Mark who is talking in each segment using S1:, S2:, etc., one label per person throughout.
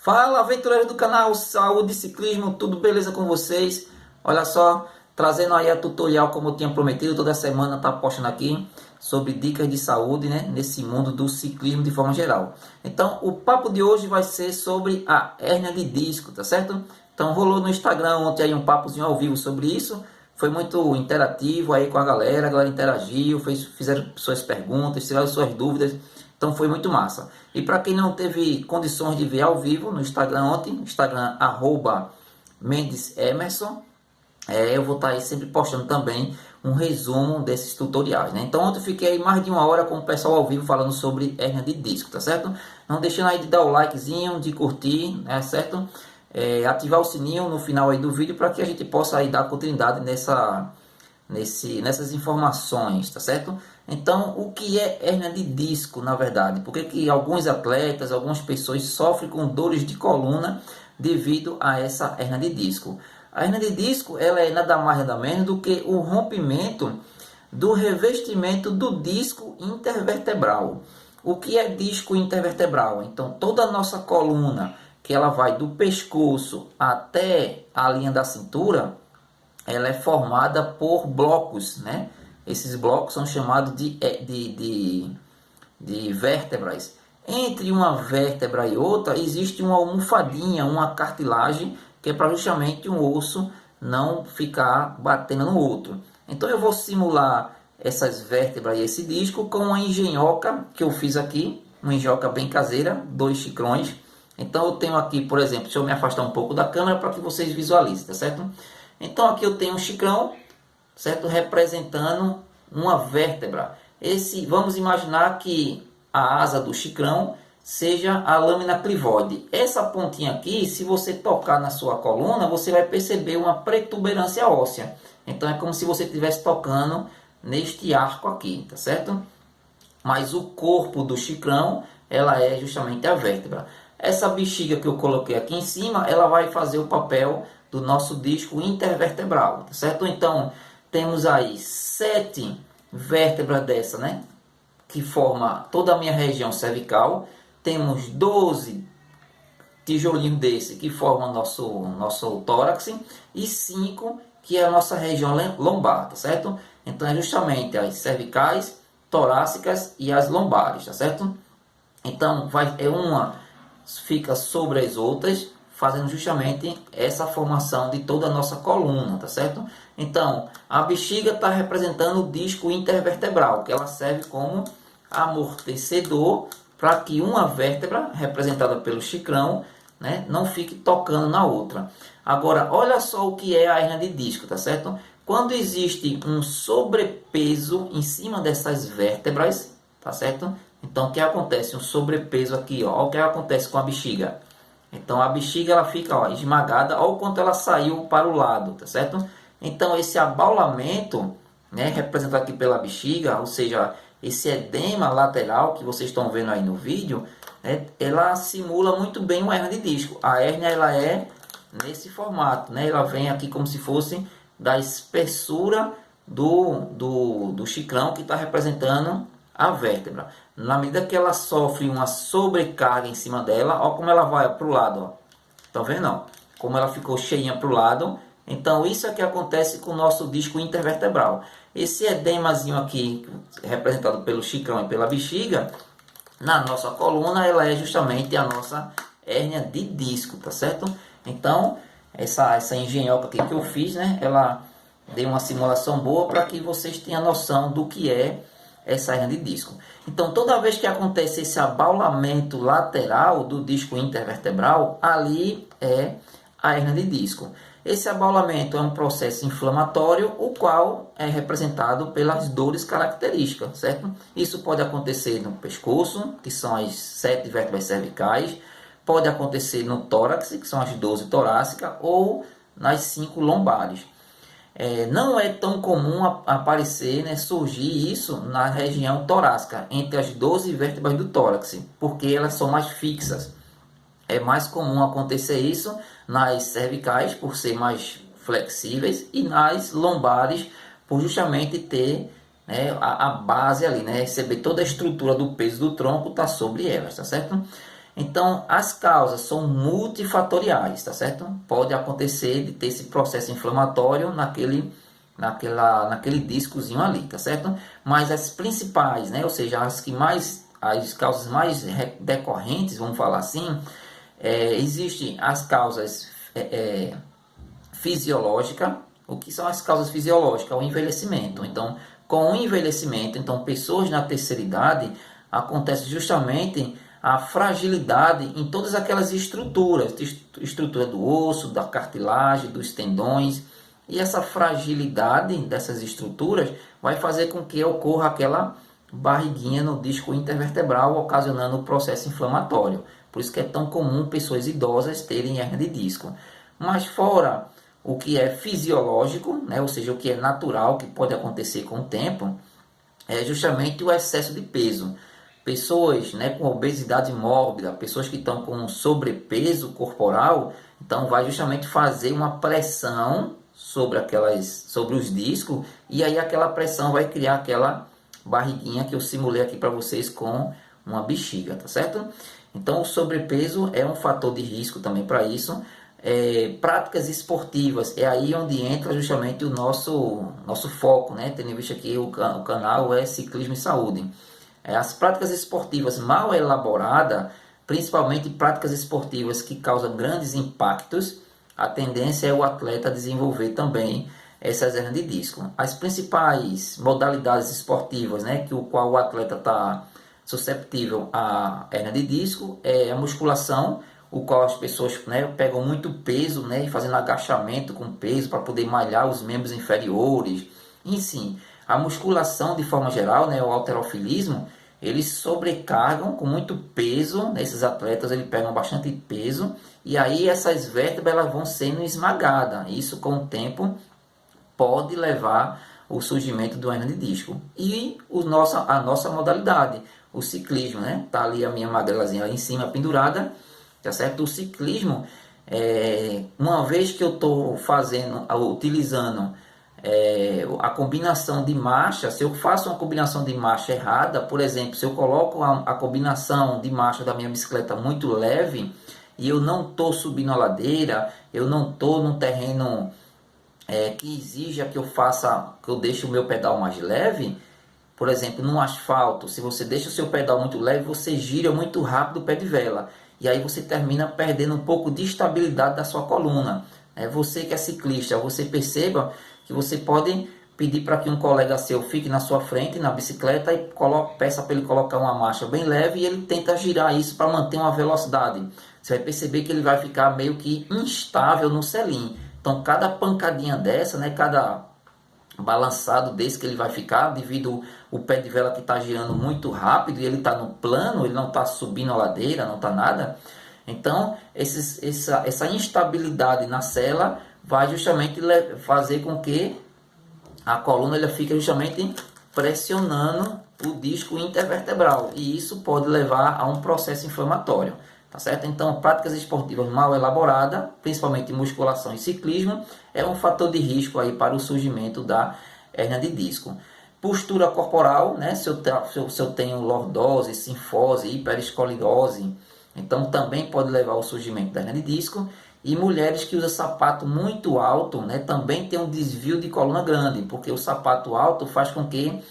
S1: Fala, aventureiro do canal Saúde e Ciclismo, tudo beleza com vocês? Olha só, trazendo aí a tutorial como eu tinha prometido, toda semana tá postando aqui sobre dicas de saúde, né, nesse mundo do ciclismo de forma geral. Então, o papo de hoje vai ser sobre a hérnia de disco, tá certo? Então, rolou no Instagram ontem aí um papozinho ao vivo sobre isso. Foi muito interativo aí com a galera interagiu, fizeram suas perguntas, tiraram suas dúvidas. Então foi muito massa. E para quem não teve condições de ver ao vivo no Instagram ontem, Instagram Mendes Emerson, eu vou estar aí sempre postando também um resumo desses tutoriais, né? Então ontem eu fiquei aí mais de uma hora com o pessoal ao vivo falando sobre hérnia de disco, tá certo? Não deixando aí de dar o likezinho, de curtir, né, certo? Ativar o sininho no final aí do vídeo para que a gente possa aí dar continuidade nessas informações, tá certo? Então, o que é hérnia de disco, na verdade? Por que alguns atletas, algumas pessoas sofrem com dores de coluna devido a essa hérnia de disco? A hérnia de disco, ela é nada mais nada menos do que o rompimento do revestimento do disco intervertebral. O que é disco intervertebral? Então, toda a nossa coluna, que ela vai do pescoço até a linha da cintura, ela é formada por blocos, né? Esses blocos são chamados de vértebras. Entre uma vértebra e outra existe uma almofadinha, uma cartilagem, que é para justamente um osso não ficar batendo no outro. Então eu vou simular essas vértebras e esse disco com uma engenhoca que eu fiz aqui, uma engenhoca bem caseira, 2 chicrões. Então eu tenho aqui, por exemplo, deixa eu me afastar um pouco da câmera para que vocês visualizem, tá certo? Então aqui eu tenho um chicrão, certo? Representando uma vértebra. Vamos imaginar que a asa do chicrão seja a lâmina clivoide. Essa pontinha aqui, se você tocar na sua coluna, você vai perceber uma protuberância óssea. Então é como se você estivesse tocando neste arco aqui, tá certo? Mas o corpo do chicrão, ela é justamente a vértebra. Essa bexiga que eu coloquei aqui em cima, ela vai fazer o papel do nosso disco intervertebral, tá certo? Então, temos aí 7 vértebras dessa, né? Que forma toda a minha região cervical. Temos 12 tijolinhos desse que formam nosso tórax e 5 que é a nossa região lombar, tá certo? Então, é justamente as cervicais, torácicas e as lombares, tá certo? Então, uma fica sobre as outras, fazendo justamente essa formação de toda a nossa coluna, tá certo? Então, a bexiga está representando o disco intervertebral, que ela serve como amortecedor para que uma vértebra, representada pelo chicrão, né, não fique tocando na outra. Agora, olha só o que é a hérnia de disco, tá certo? Quando existe um sobrepeso em cima dessas vértebras, tá certo? Então, o que acontece? Um sobrepeso aqui, ó. Olha o que acontece com a bexiga. Então, a bexiga ela fica, ó, esmagada, olha o quanto ela saiu para o lado, tá certo? Então, esse abaulamento, né, representado aqui pela bexiga, ou seja, esse edema lateral que vocês estão vendo aí no vídeo, né, ela simula muito bem uma hérnia de disco. A hérnia, ela é nesse formato, né? Ela vem aqui como se fosse da espessura do chicrão que está representando a vértebra. Na medida que ela sofre uma sobrecarga em cima dela, olha como ela vai para o lado, ó. Tá vendo? Ó? Como ela ficou cheinha para o lado. Então isso é que acontece com o nosso disco intervertebral. Esse edemazinho aqui, representado pelo chicrão e pela bexiga, na nossa coluna, ela é justamente a nossa hérnia de disco, tá certo? Então, essa engenhoca aqui que eu fiz, né? Ela deu uma simulação boa para que vocês tenham noção do que é essa hérnia de disco. Então, toda vez que acontece esse abaulamento lateral do disco intervertebral, ali é a hérnia de disco. Esse abaulamento é um processo inflamatório, o qual é representado pelas dores características, certo? Isso pode acontecer no pescoço, que são as 7 vértebras cervicais, pode acontecer no tórax, que são as 12 torácicas, ou nas 5 lombares. Não é tão comum aparecer, né, surgir isso na região torácica, entre as 12 vértebras do tórax, porque elas são mais fixas. É mais comum acontecer isso nas cervicais, por ser mais flexíveis, e nas lombares, por justamente ter, né, a base ali, né, receber toda a estrutura do peso do tronco está sobre elas, tá certo? Então, as causas são multifatoriais, tá certo? Pode acontecer de ter esse processo inflamatório naquele discozinho ali, tá certo? Mas as principais, né? Ou seja, as causas mais decorrentes, vamos falar assim, existem as causas fisiológicas. O que são as causas fisiológicas? O envelhecimento. Então, com o envelhecimento, então pessoas na terceira idade, acontece justamente a fragilidade em todas aquelas estruturas, estrutura do osso, da cartilagem, dos tendões, e essa fragilidade dessas estruturas vai fazer com que ocorra aquela barriguinha no disco intervertebral, ocasionando o processo inflamatório. Por isso que é tão comum pessoas idosas terem hernia de disco. Mas fora o que é fisiológico, né, ou seja, o que é natural, que pode acontecer com o tempo, é justamente o excesso de peso. Pessoas, né, com obesidade mórbida, pessoas que estão com sobrepeso corporal, então vai justamente fazer uma pressão sobre os discos, e aí aquela pressão vai criar aquela barriguinha que eu simulei aqui para vocês com uma bexiga, tá certo? Então o sobrepeso é um fator de risco também para isso. Práticas esportivas é aí onde entra justamente o nosso foco, né? Tendo visto aqui o canal é Ciclismo e Saúde. As práticas esportivas mal elaboradas, principalmente práticas esportivas que causam grandes impactos, a tendência é o atleta desenvolver também essas hernias de disco. As principais modalidades esportivas, né, que o qual o atleta está susceptível à hernia de disco, é a musculação, o qual as pessoas, né, pegam muito peso, né, fazendo agachamento com peso para poder malhar os membros inferiores. Enfim, a musculação de forma geral, né, o halterofilismo, eles sobrecargam com muito peso, né, esses atletas eles pegam bastante peso, e aí essas vértebras elas vão sendo esmagadas. Isso com o tempo pode levar o surgimento do hernia de disco. E a nossa modalidade, o ciclismo, né? Tá ali a minha magrelazinha ali em cima pendurada, tá certo? O ciclismo, uma vez que eu estou utilizando a combinação de marcha, se eu faço uma combinação de marcha errada, por exemplo, se eu coloco a combinação de marcha da minha bicicleta muito leve e eu não estou subindo a ladeira, eu não estou num terreno que exija que eu deixe o meu pedal mais leve, por exemplo, no asfalto, se você deixa o seu pedal muito leve, você gira muito rápido o pé de vela. E aí você termina perdendo um pouco de estabilidade da sua coluna. Você que é ciclista, você perceba que você pode pedir para que um colega seu fique na sua frente, na bicicleta, e peça para ele colocar uma marcha bem leve e ele tenta girar isso para manter uma velocidade. Você vai perceber que ele vai ficar meio que instável no selim. Então, cada pancadinha dessa, né, cada balançado desse que ele vai ficar, devido o pé de vela que está girando muito rápido e ele está no plano, ele não está subindo a ladeira, não está nada. Então, essa instabilidade na sela vai justamente fazer com que a coluna ela fique justamente pressionando o disco intervertebral, e isso pode levar a um processo inflamatório. Tá certo? Então, práticas esportivas mal elaboradas, principalmente musculação e ciclismo, é um fator de risco aí para o surgimento da hernia de disco. Postura corporal, né? Se eu tenho lordose, sinfose, hiperescoliose, então também pode levar ao surgimento da hernia de disco. E mulheres que usam sapato muito alto, né? Também tem um desvio de coluna grande, porque o sapato alto faz com que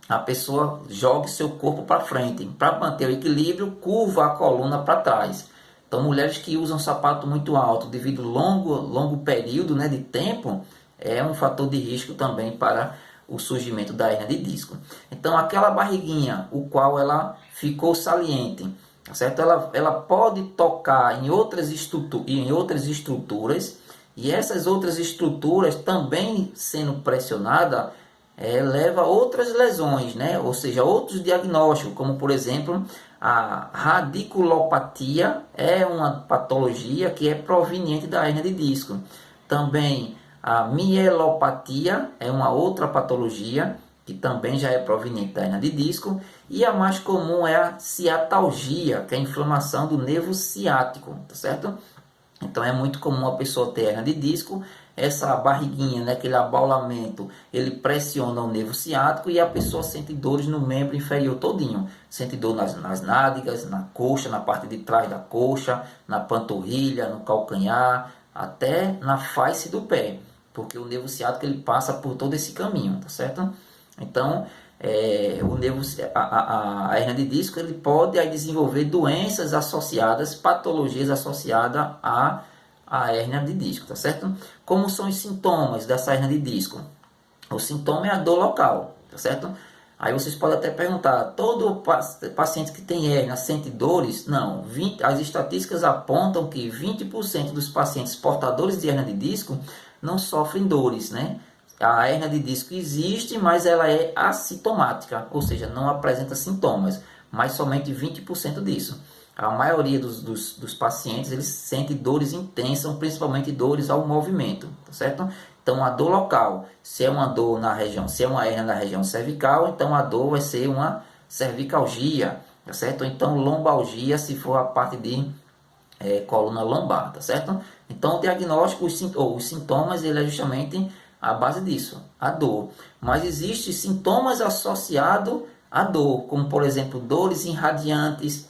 S1: a pessoa jogue seu corpo para frente. Para manter o equilíbrio, curva a coluna para trás. Então, mulheres que usam sapato muito alto devido a longo período, né, de tempo, é um fator de risco também para o surgimento da hernia de disco. Então, aquela barriguinha, o qual ela ficou saliente, tá certo? Ela pode tocar em outras estruturas, e essas outras estruturas também sendo pressionadas, leva a outras lesões, né? Ou seja, outros diagnósticos, como por exemplo a radiculopatia, é uma patologia que é proveniente da hernia de disco. Também a mielopatia é uma outra patologia que também já é proveniente da hernia de disco. E a mais comum é a ciatalgia, que é a inflamação do nervo ciático, tá certo? Então é muito comum a pessoa ter hernia de disco, essa barriguinha, né, aquele abaulamento, ele pressiona o nervo ciático e a pessoa sente dores no membro inferior todinho. Sente dor nas nádegas, na coxa, na parte de trás da coxa, na panturrilha, no calcanhar, até na face do pé, porque o nervo ciático ele passa por todo esse caminho, tá certo? Então, o nervo, a hernia de disco, ele pode aí desenvolver doenças associadas, patologias associadas à hernia de disco, tá certo? Como são os sintomas dessa hernia de disco? O sintoma é a dor local, tá certo? Aí vocês podem até perguntar, todo paciente que tem hérnia sente dores? Não, as estatísticas apontam que 20% dos pacientes portadores de hérnia de disco não sofrem dores, né? A hérnia de disco existe, mas ela é assintomática, ou seja, não apresenta sintomas, mas somente 20% disso. A maioria dos pacientes, eles sentem dores intensas, principalmente dores ao movimento, tá certo? Então, a dor local, se é uma dor na região, se é uma hérnia na região cervical, então a dor vai ser uma cervicalgia, tá certo? Então, lombalgia, se for a parte de coluna lombar, tá certo? Então, o diagnóstico, os sintomas, ele é justamente a base disso, a dor. Mas existem sintomas associados à dor, como, por exemplo, dores irradiantes,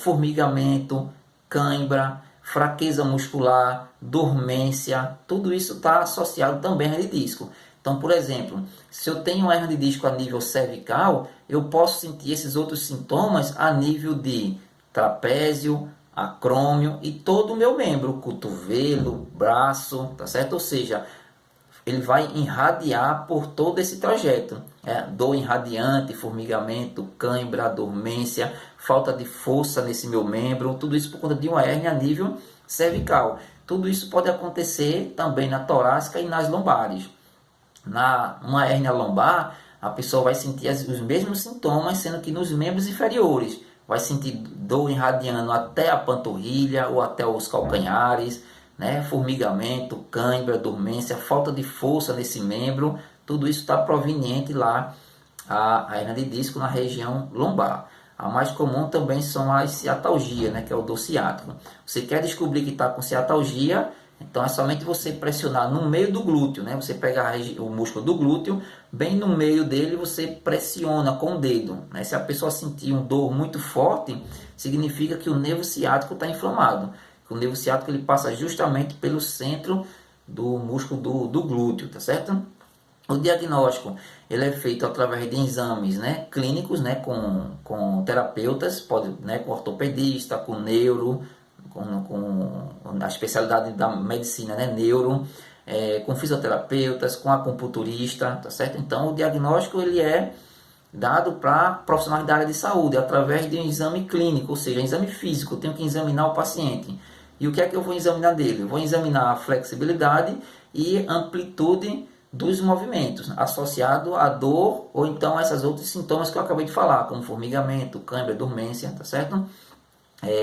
S1: formigamento, cãibra, fraqueza muscular, dormência, tudo isso está associado também à hernia de disco. Então, por exemplo, se eu tenho uma hernia de disco a nível cervical, eu posso sentir esses outros sintomas a nível de trapézio, acrômio e todo o meu membro, cotovelo, braço, tá certo? Ou seja, ele vai irradiar por todo esse trajeto. Dor irradiante, formigamento, cãibra, dormência, falta de força nesse meu membro, tudo isso por conta de uma hérnia a nível cervical. Tudo isso pode acontecer também na torácica e nas lombares. Numa hérnia lombar, a pessoa vai sentir os mesmos sintomas, sendo que nos membros inferiores. Vai sentir dor irradiando até a panturrilha ou até os calcanhares, né? Formigamento, cãibra, dormência, falta de força nesse membro, tudo isso está proveniente lá a hernia de disco na região lombar. A mais comum também são as ciatalgia, né? Que é o dor ciático. Você quer descobrir que está com ciatalgia, então é somente você pressionar no meio do glúteo, né? Você pega o músculo do glúteo, bem no meio dele você pressiona com o dedo, né? Se a pessoa sentir uma dor muito forte, significa que o nervo ciático está inflamado. O nervo ciático ele passa justamente pelo centro do músculo do glúteo, tá certo? O diagnóstico ele é feito através de exames, né, clínicos, né, com terapeutas, pode, né, com ortopedista, com neuro, com a especialidade da medicina, né, neuro, com fisioterapeutas, com acupunturista, tá certo? Então o diagnóstico ele é dado para profissionais da área de saúde através de um exame clínico, ou seja, um exame físico. Eu tenho que examinar o paciente. E o que é que eu vou examinar dele? Eu vou examinar a flexibilidade e amplitude dos movimentos, associado à dor ou então a esses outros sintomas que eu acabei de falar, como formigamento, cãibra, dormência, tá certo?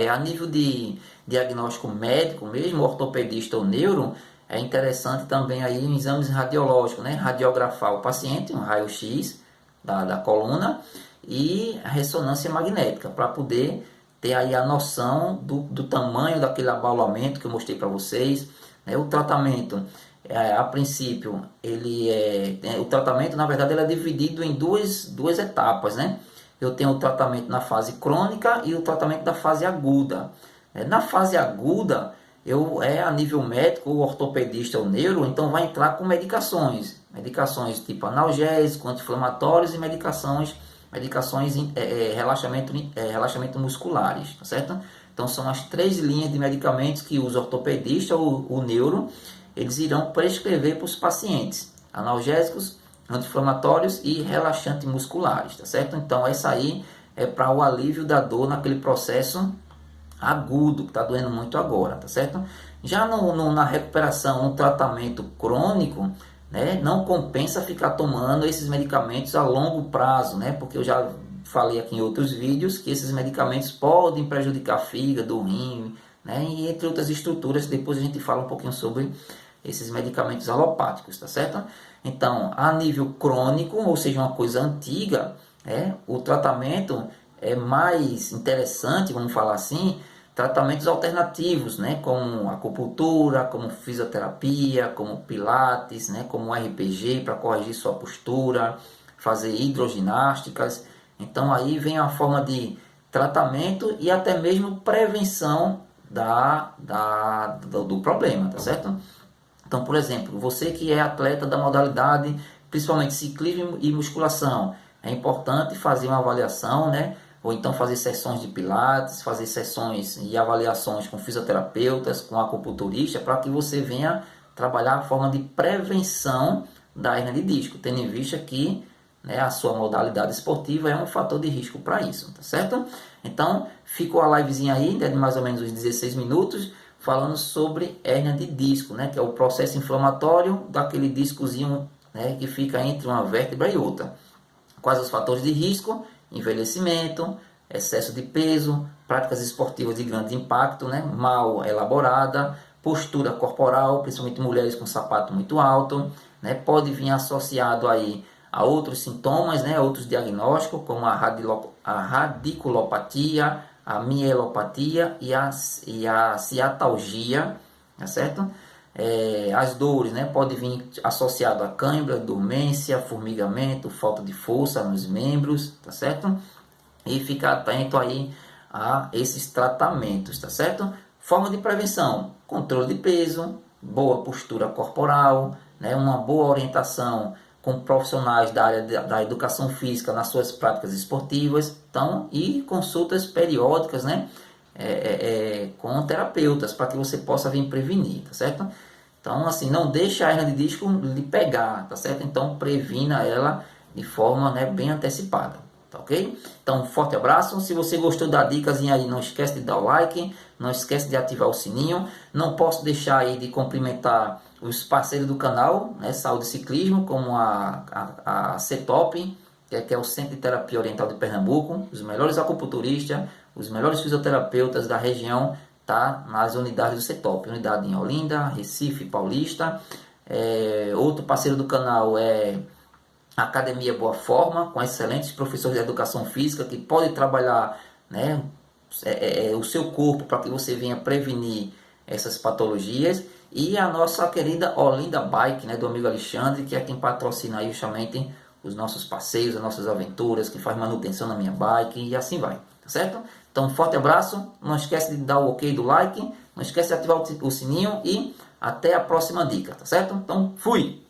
S1: A nível de diagnóstico médico mesmo, ortopedista ou neuro, é interessante também aí em exames radiológicos, né? Radiografar o paciente, um raio-x da coluna e a ressonância magnética, para poder ter aí a noção do tamanho daquele abaulamento que eu mostrei para vocês, né? O tratamento, a princípio, o tratamento, na verdade, ele é dividido em duas etapas, né? Eu tenho o tratamento na fase crônica e o tratamento da fase aguda. Na fase aguda, a nível médico, o ortopedista ou neuro, então vai entrar com medicações tipo analgésicos, anti-inflamatórios e medicações relaxamento musculares, tá certo? Então são as 3 linhas de medicamentos que os ortopedistas ou o neuro, eles irão prescrever para os pacientes: analgésicos, anti-inflamatórios e relaxantes musculares, tá certo? Então essa aí é para o alívio da dor naquele processo agudo, que está doendo muito agora, tá certo? Já na recuperação, no tratamento crônico, né, não compensa ficar tomando esses medicamentos a longo prazo, né? Porque eu já falei aqui em outros vídeos que esses medicamentos podem prejudicar fígado, rim, né? E entre outras estruturas, depois a gente fala um pouquinho sobre esses medicamentos alopáticos, tá certo? Então, a nível crônico, ou seja, uma coisa antiga, o tratamento é mais interessante, vamos falar assim, tratamentos alternativos, né, como acupuntura, como fisioterapia, como pilates, né, como RPG para corrigir sua postura, fazer hidroginásticas. Então aí vem a forma de tratamento e até mesmo prevenção do problema, tá certo? Então, por exemplo, você que é atleta da modalidade, principalmente ciclismo e musculação, é importante fazer uma avaliação, né? Ou então fazer sessões de pilates, fazer sessões e avaliações com fisioterapeutas, com acupunturista, para que você venha trabalhar a forma de prevenção da hernia de disco, tendo em vista que, né, a sua modalidade esportiva é um fator de risco para isso, tá certo? Então, ficou a livezinha aí, de mais ou menos uns 16 minutos, falando sobre hérnia de disco, né, que é o processo inflamatório daquele discozinho, né, que fica entre uma vértebra e outra. Quais os fatores de risco? Envelhecimento, excesso de peso, práticas esportivas de grande impacto, né, mal elaborada, postura corporal, principalmente mulheres com sapato muito alto, né, pode vir associado aí a outros sintomas, né, outros diagnósticos, como a radiculopatia, a mielopatia e a ciatalgia, tá certo? As dores, né, pode vir associado a cãibra, dormência, formigamento, falta de força nos membros, tá certo? E ficar atento aí a esses tratamentos, tá certo? Forma de prevenção: controle de peso, boa postura corporal, né, uma boa orientação com profissionais da área da educação física nas suas práticas esportivas, então, e consultas periódicas, né, com terapeutas, para que você possa vir prevenir, tá certo? Então, assim, não deixe a hernia de disco lhe pegar, tá certo? Então, previna ela de forma, né, bem antecipada, tá ok? Então, um forte abraço. Se você gostou da dicasinha aí, não esquece de dar o like, não esquece de ativar o sininho. Não posso deixar aí de cumprimentar os parceiros do canal, né, Saúde e Ciclismo, como a CETOP, que é o Centro de Terapia Oriental de Pernambuco, os melhores acupunturistas, os melhores fisioterapeutas da região, tá nas unidades do CETOP, unidade em Olinda, Recife, Paulista. Outro parceiro do canal é a Academia Boa Forma, com excelentes professores de educação física que podem trabalhar, né, o seu corpo para que você venha prevenir essas patologias. E a nossa querida Olinda Bike, né, do amigo Alexandre, que é quem patrocina aí justamente os nossos passeios, as nossas aventuras, que faz manutenção na minha bike e assim vai, tá certo? Então, um forte abraço, não esquece de dar o ok do like, não esquece de ativar o sininho e até a próxima dica, tá certo? Então, fui!